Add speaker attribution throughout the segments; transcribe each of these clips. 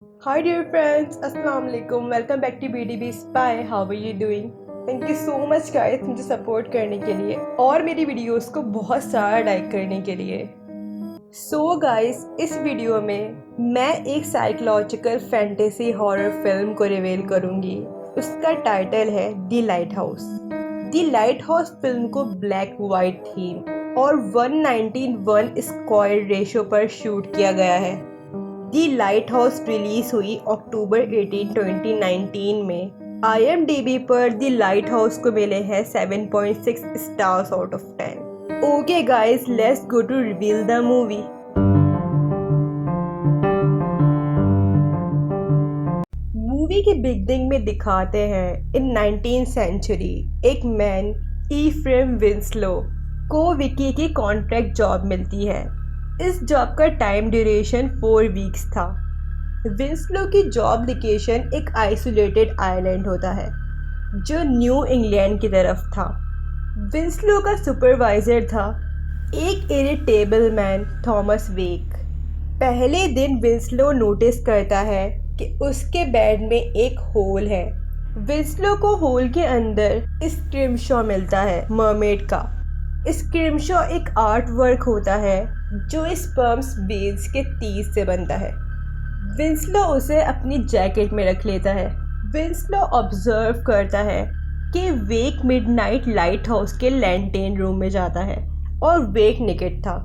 Speaker 1: Hi dear friends, Assalamu alaikum. Welcome back to BDB Spy. How are you doing? Thank you so much guys मुझे support करने के लिए और मेरी videos को बहुत सारा लाइक करने के लिए। गाइस इस वीडियो में मैं एक साइकोलॉजिकल फैंटेसी हॉरर फिल्म को रिवील करूंगी। उसका टाइटल है the light house. The light house film को ब्लैक वाइट थीम और 1:1 स्क्वायर रेशो पर शूट किया गया है। दी लाइट हाउस रिलीज हुई अक्टूबर 18, 2019 में। IMDb पर दी लाइट हाउस को मिले हैं 7.6 stars out of 10। Okay guys, let's go to reveal the movie. Movie के बिगनिंग में दिखाते हैं इन 19th सेंचुरी एक मैन ईफ्रेम विंस्लो को विकी की कॉन्ट्रैक्ट जॉब मिलती है। इस जॉब का टाइम ड्यूरेशन 4 वीक्स था। विंस्लो की जॉब लोकेशन एक आइसोलेटेड आइलैंड होता है जो न्यू इंग्लैंड की तरफ था। विंस्लो का सुपरवाइजर था एक इरिटेबल मैन थॉमस वेक। पहले दिन विंस्लो नोटिस करता है कि उसके बेड में एक होल है। विंस्लो को होल के अंदर स्क्रिमशॉ मिलता है मरमेड का। स्क्रिमशॉ एक आर्ट वर्क होता है जो स्पर्म्स बेल्स के तीर से बनता है। विंस्लो उसे अपनी जैकेट में रख लेता है। विंस्लो ऑब्जर्व करता है कि वेक मिडनाइट लाइट हाउस के लैंटेन रूम में जाता है और वेक निकेट था।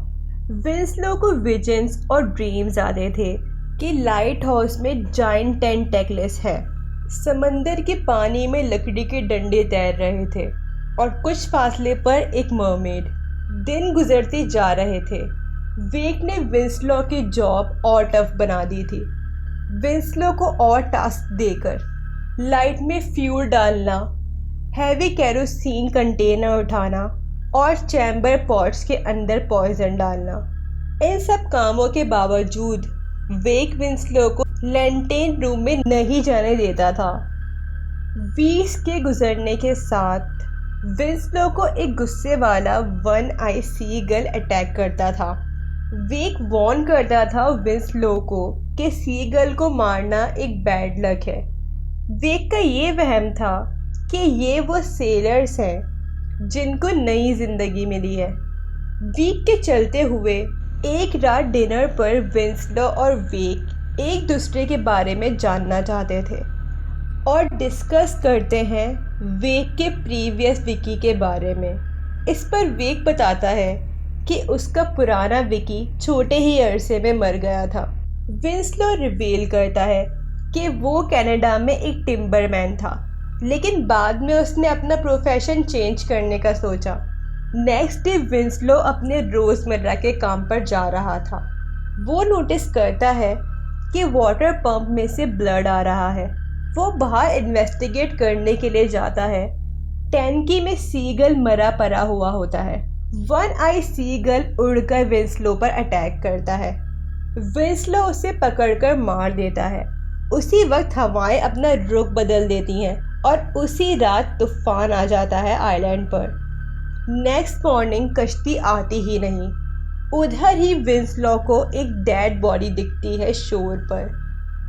Speaker 1: विंस्लो को विजन्स और ड्रीम्स आते थे कि लाइट हाउस में जाइंट टेंटेकल्स है। समंदर के पानी में लकड़ी के डंडे तैर रहे थे और कुछ फासले पर एक मरमेड। दिन गुजरते जा रहे थे। वेक ने विंस्लो की जॉब और टफ बना दी थी। विंस्लो को और टास्क देकर लाइट में फ्यूल डालना, हैवी केरोसिन कंटेनर उठाना और चैम्बर पॉट्स के अंदर पॉइजन डालना। इन सब कामों के बावजूद वेक विंस्लो को लैंटेन रूम में नहीं जाने देता था। वीक्स के गुजरने के साथ विंस्लो को एक गुस्से वाला वन आई सीगल अटैक करता था। वेक वॉर्न करता था विंस्लो को कि सीगल को मारना एक बैड लक है। वेक का ये वहम था कि ये वो सेलर्स हैं जिनको नई जिंदगी मिली है। वीक के चलते हुए एक रात डिनर पर विंस्लो और वेक एक दूसरे के बारे में जानना चाहते थे और डिस्कस करते हैं वेक के प्रीवियस विकी के बारे में। इस पर वेक बताता है कि उसका पुराना विकी छोटे ही अरसे में मर गया था। विंस्लो रिवील करता है कि वो कनाडा में एक टिम्बरमैन था, लेकिन बाद में उसने अपना प्रोफेशन चेंज करने का सोचा। नेक्स्ट डे विंस्लो अपने रोज़मर्रा के काम पर जा रहा था। वो नोटिस करता है कि वाटर पंप में से ब्लड आ रहा है। वो बाहर इन्वेस्टिगेट करने के लिए जाता है। टैंकी में सीगल मरा पड़ा हुआ होता है। वन आई सीगल उड़कर विंस्लो पर अटैक करता है। विंस्लो उसे पकड़कर मार देता है। उसी वक्त हवाएं अपना रुख बदल देती हैं और उसी रात तूफान आ जाता है आइलैंड पर। नेक्स्ट मॉर्निंग कश्ती आती ही नहीं। उधर ही विंस्लो को एक डेड बॉडी दिखती है शोर पर।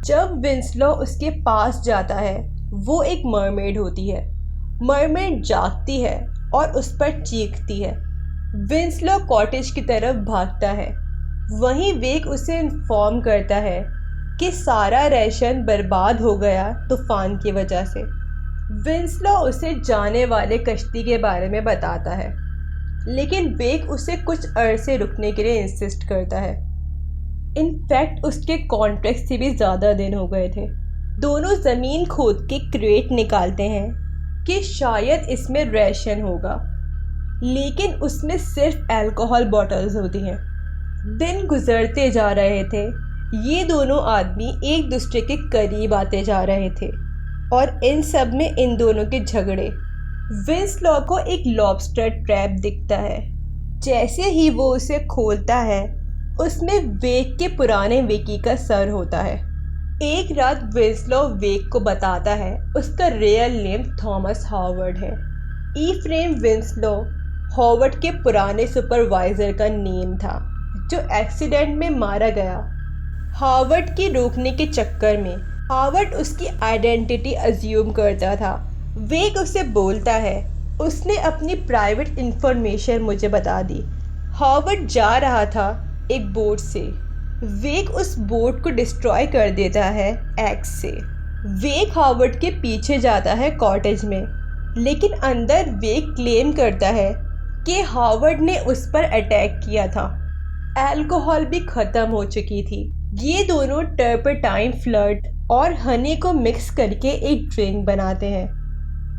Speaker 1: जब विंस्लो उसके पास जाता है वो एक मरमेड होती है। मरमेड जागती है और उस पर चीखती है। विंस्लो कॉटेज की तरफ भागता है। वहीं वेक उसे इन्फॉर्म करता है कि सारा राशन बर्बाद हो गया तूफान की वजह से। विंस्लो उसे जाने वाले कश्ती के बारे में बताता है, लेकिन वेक उसे कुछ अरसे रुकने के लिए इंसिस्ट करता है। इनफैक्ट उसके कॉन्ट्रैक्ट से भी ज़्यादा दिन हो गए थे। दोनों ज़मीन खोद के क्रेट निकालते हैं कि शायद इसमें राशन होगा, लेकिन उसमें सिर्फ अल्कोहल बॉटल्स होती हैं। दिन गुजरते जा रहे थे। ये दोनों आदमी एक दूसरे के करीब आते जा रहे थे और इन सब में इन दोनों के झगड़े। विंस्लो को एक लॉबस्टर ट्रैप दिखता है। जैसे ही वो उसे खोलता है उसमें वेक के पुराने विकी का सर होता है। एक रात विंस्लो वेक को बताता है उसका रियल नेम थॉमस हॉवर्ड है। ईफ्रेम विंस्लो हॉवर्ड के पुराने सुपरवाइज़र का नेम था जो एक्सीडेंट में मारा गया। हार्वर्ड की रोकने के चक्कर में हार्वर्ड उसकी आइडेंटिटी अज्यूम करता था। वेग उसे बोलता है, उसने अपनी प्राइवेट इंफॉर्मेशन मुझे बता दी। हार्वर्ड जा रहा था एक बोट से। वेग उस बोट को डिस्ट्रॉय कर देता है एक्स से। वेग हार्वर्ड के पीछे जाता है कॉटेज में, लेकिन अंदर वेग क्लेम करता है कि हार्वर्ड ने उस पर अटैक किया था। अल्कोहल भी खत्म हो चुकी थी। ये दोनों टर्पेटाइन फ्लर्ट और हनी को मिक्स करके एक ड्रिंक बनाते हैं।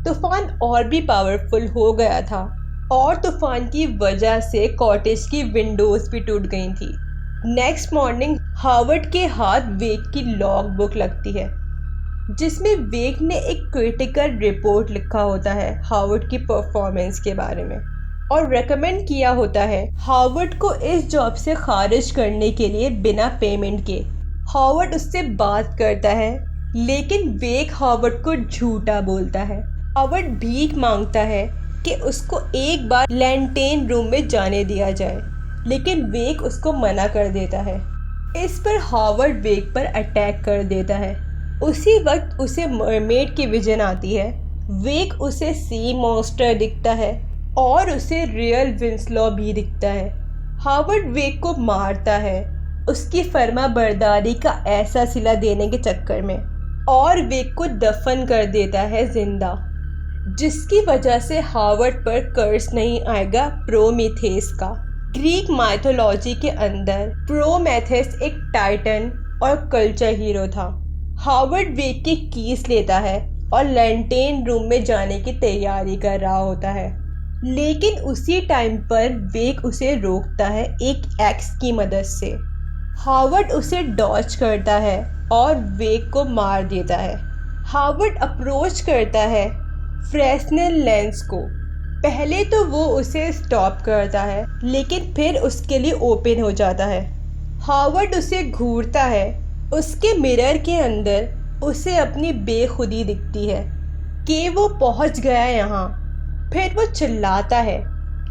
Speaker 1: तूफान और भी पावरफुल हो गया था और तूफान की वजह से कॉटेज की विंडोज भी टूट गई थी। नेक्स्ट मॉर्निंग हार्वर्ड के हाथ वेग की लॉग बुक लगती है, जिसमें वेग ने एक क्रिटिकल रिपोर्ट लिखा होता है हार्वर्ड की परफॉर्मेंस के बारे में, और रेकमेंड किया होता है हार्वर्ड को इस जॉब से खारिज करने के लिए बिना पेमेंट के। हार्वर्ड उससे बात करता है, लेकिन वेग हार्वर्ड को झूठा बोलता है। हार्वर्ड भीख मांगता है कि उसको एक बार लैंटेन रूम में जाने दिया जाए, लेकिन वेग उसको मना कर देता है। इस पर हार्वर्ड वेग पर अटैक कर देता है। उसी वक्त उसे मरमेड की विजन आती है। वेग उसे सी मॉन्स्टर दिखता है और उसे रियल विंसलॉ भी दिखता है। हार्वर्ड वेग को मारता है उसकी फर्मा बरदारी का ऐसा सिला देने के चक्कर में, और वेग को दफन कर देता है जिंदा, जिसकी वजह से हार्वर्ड पर कर्स नहीं आएगा प्रोमेथेस का। ग्रीक माइथोलॉजी के अंदर प्रोमेथेस एक टाइटन और कल्चर हीरो था। हार्वर्ड वेग की कीस लेता है और लैंटेन रूम में जाने की तैयारी कर रहा होता है, लेकिन उसी टाइम पर वेग उसे रोकता है एक एक्स की मदद से। हार्वर्ड उसे डॉज करता है और वेग को मार देता है। हार्वर्ड अप्रोच करता है फ्रेस्नेल लेंस को। पहले तो वो उसे स्टॉप करता है, लेकिन फिर उसके लिए ओपन हो जाता है। हार्वर्ड उसे घूरता है। उसके मिरर के अंदर उसे अपनी बेखुदी दिखती है कि वो पहुंच गया यहाँ। फिर वो चिल्लाता है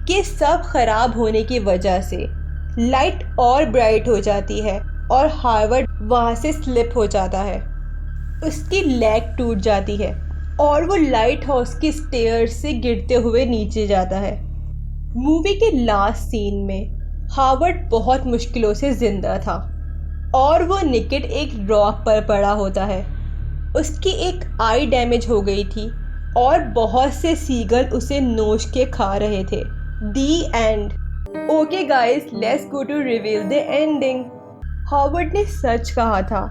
Speaker 1: कि सब खराब होने की वजह से लाइट और ब्राइट हो जाती है और हार्वर्ड वहाँ से स्लिप हो जाता है। उसकी लेग टूट जाती है और वो लाइट हाउस की स्टेयर से गिरते हुए नीचे जाता है। मूवी के लास्ट सीन में हार्वर्ड बहुत मुश्किलों से जिंदा था और वो निकट एक रॉक पर पड़ा होता है। उसकी एक आई डैमेज हो गई थी और बहुत से सीगल उसे नोच के खा रहे थे। The end. Okay guys, let's go to reveal the ending. Harvard ने सच कहा था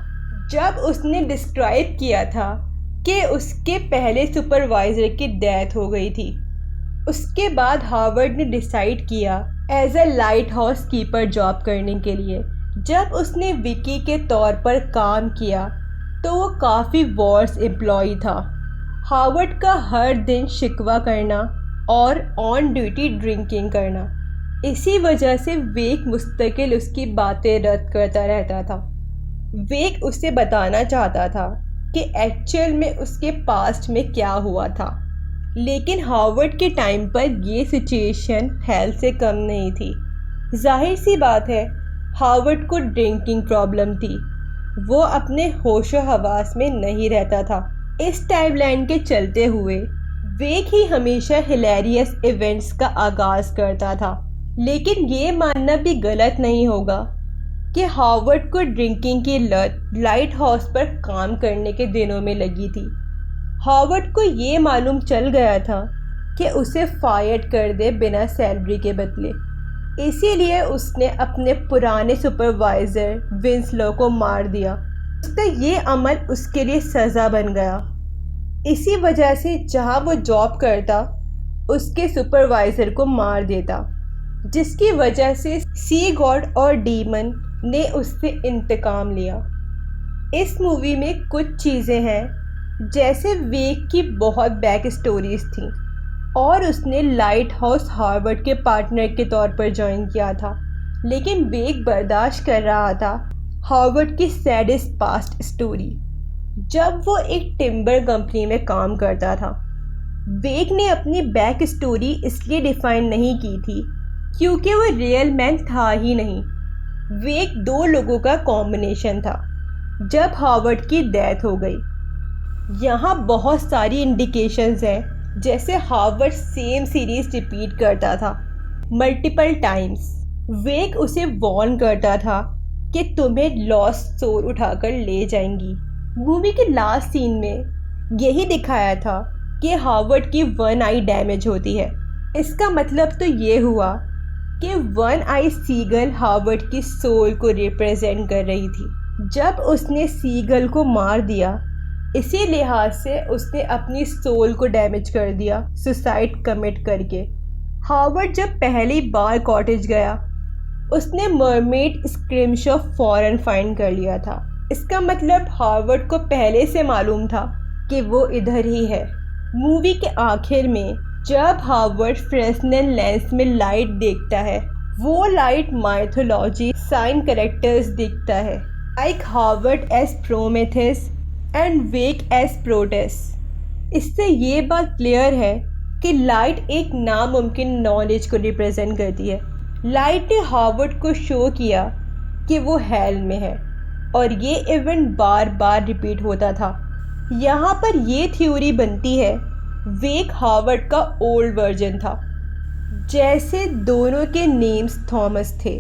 Speaker 1: जब उसने डिस्क्राइब किया था कि उसके पहले सुपरवाइजर की डेथ हो गई थी। उसके बाद हार्वर्ड ने डिसाइड किया as a lighthouse keeper job करने के लिए। जब उसने विकी के तौर पर काम किया तो वो काफ़ी वॉर्स एम्प्लॉय था। हार्वर्ड का हर दिन शिकवा करना और ऑन ड्यूटी ड्रिंकिंग करना, इसी वजह से वेग मुस्तकिल उसकी बातें रद्द करता रहता था। वेग उसे बताना चाहता था कि एक्चुअल में उसके पास्ट में क्या हुआ था, लेकिन हार्वर्ड के टाइम पर ये सिचुएशन हेल से कम नहीं थी। जाहिर सी बात है, हार्वर्ड को ड्रिंकिंग प्रॉब्लम थी। वो अपने होशो हवास में नहीं रहता था। इस टाइमलाइन के चलते हुए वेग ही हमेशा हिलेरियस इवेंट्स का आगाज़ करता था, लेकिन ये मानना भी गलत नहीं होगा कि हार्वर्ड को ड्रिंकिंग की लत लाइट हाउस पर काम करने के दिनों में लगी थी। हार्वर्ड को ये मालूम चल गया था कि उसे फायर कर दे बिना सैलरी के बदले, इसीलिए उसने अपने पुराने सुपरवाइज़र विंसलो को मार दिया। उसका ये अमल उसके लिए सज़ा बन गया। इसी वजह से जहाँ वो जॉब करता उसके सुपरवाइज़र को मार देता, जिसकी वजह से सी गॉड और डीमन ने उससे इंतकाम लिया। इस मूवी में कुछ चीज़ें हैं जैसे वेग की बहुत बैक स्टोरीज थी और उसने लाइट हाउस हार्वर्ड के पार्टनर के तौर पर ज्वाइन किया था, लेकिन वेग बर्दाश्त कर रहा था हार्वर्ड की सैडेस्ट पास्ट स्टोरी जब वो एक टिम्बर कंपनी में काम करता था। वेग ने अपनी बैक स्टोरी इसलिए डिफाइन नहीं की थी क्योंकि वो रियल मैन था ही नहीं। वेक दो लोगों का कॉम्बिनेशन था जब हार्वर्ड की डेथ हो गई। यहाँ बहुत सारी इंडिकेशंस हैं, जैसे हार्वर्ड सेम सीरीज रिपीट करता था मल्टीपल टाइम्स। वेक उसे वार्न करता था कि तुम्हें लॉस्ट सोल उठाकर ले जाएंगी। मूवी के लास्ट सीन में यही दिखाया था कि हार्वर्ड की वन आई डैमेज होती है। इसका मतलब तो ये हुआ कि वन आई सीगल हार्वर्ड की सोल को रिप्रेजेंट कर रही थी। जब उसने सीगल को मार दिया, इसी लिहाज से उसने अपनी सोल को डैमेज कर दिया सुसाइड कमिट करके। हार्वर्ड जब पहली बार कॉटेज गया, उसने मरमेड स्क्रिमशॉ फौरन फाइंड कर लिया था। इसका मतलब हार्वर्ड को पहले से मालूम था कि वो इधर ही है। मूवी के आखिर में जब हार्वर्ड फ्रेस्नेल लेंस में लाइट देखता है, वो लाइट माइथोलॉजी साइन करेक्टर्स दिखता है, like Howard as Prometheus and Wake as Proteus. इससे ये बात क्लियर है कि लाइट एक नामुमकिन नॉलेज को रिप्रेजेंट करती है। लाइट ने हार्वर्ड को शो किया कि वो हेल में है, और ये इवेंट बार बार रिपीट होता था। यहाँ पर ये थ्योरी बनती है वेक हार्वर्ड का ओल्ड वर्जन था, जैसे दोनों के नेम्स थॉमस थे।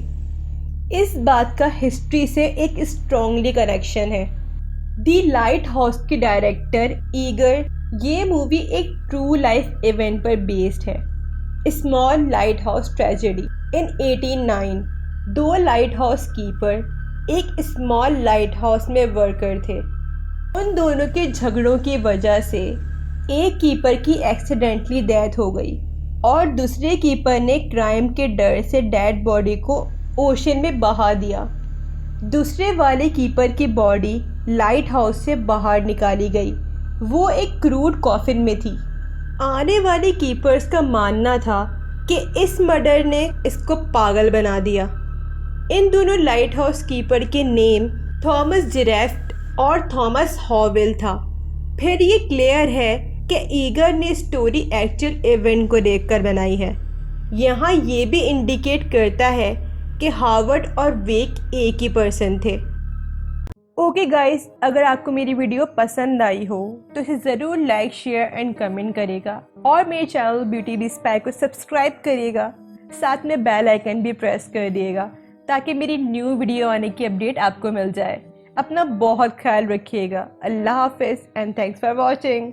Speaker 1: इस बात का हिस्ट्री से एक स्ट्रॉन्गली कनेक्शन है। दी लाइट हाउस के डायरेक्टर ईगर, ये मूवी एक ट्रू लाइफ इवेंट पर बेस्ड है। स्मॉल लाइट हाउस ट्रेजेडी इन 1809, दो लाइट हाउस कीपर एक स्मॉल लाइट हाउस में वर्कर थे। उन दोनों के झगड़ों की वजह से एक कीपर की एक्सीडेंटली डेथ हो गई और दूसरे कीपर ने क्राइम के डर से डेड बॉडी को ओशन में बहा दिया। दूसरे वाले कीपर की बॉडी लाइट हाउस से बाहर निकाली गई। वो एक क्रूड कॉफिन में थी। आने वाले कीपर्स का मानना था कि इस मर्डर ने इसको पागल बना दिया। इन दोनों लाइट हाउस कीपर के नेम थॉमस जिरेफ्ट और थॉमस हॉवेल था। फिर ये क्लियर है कि ईगर ने स्टोरी एक्चुअल इवेंट को देखकर बनाई है। यहाँ ये भी इंडिकेट करता है कि हार्वर्ड और वेक एक ही पर्सन थे। ओके गाइस, अगर आपको मेरी वीडियो पसंद आई हो तो इसे ज़रूर लाइक, शेयर एंड कमेंट करिएगा, और मेरे चैनल ब्यूटी बी स्पाई को सब्सक्राइब करिएगा। साथ में बेल आइकन भी प्रेस कर दिएगा ताकि मेरी न्यू वीडियो आने की अपडेट आपको मिल जाए। अपना बहुत ख्याल रखिएगा। अल्लाह हाफिज़ एंड थैंक्स फॉर वॉचिंग।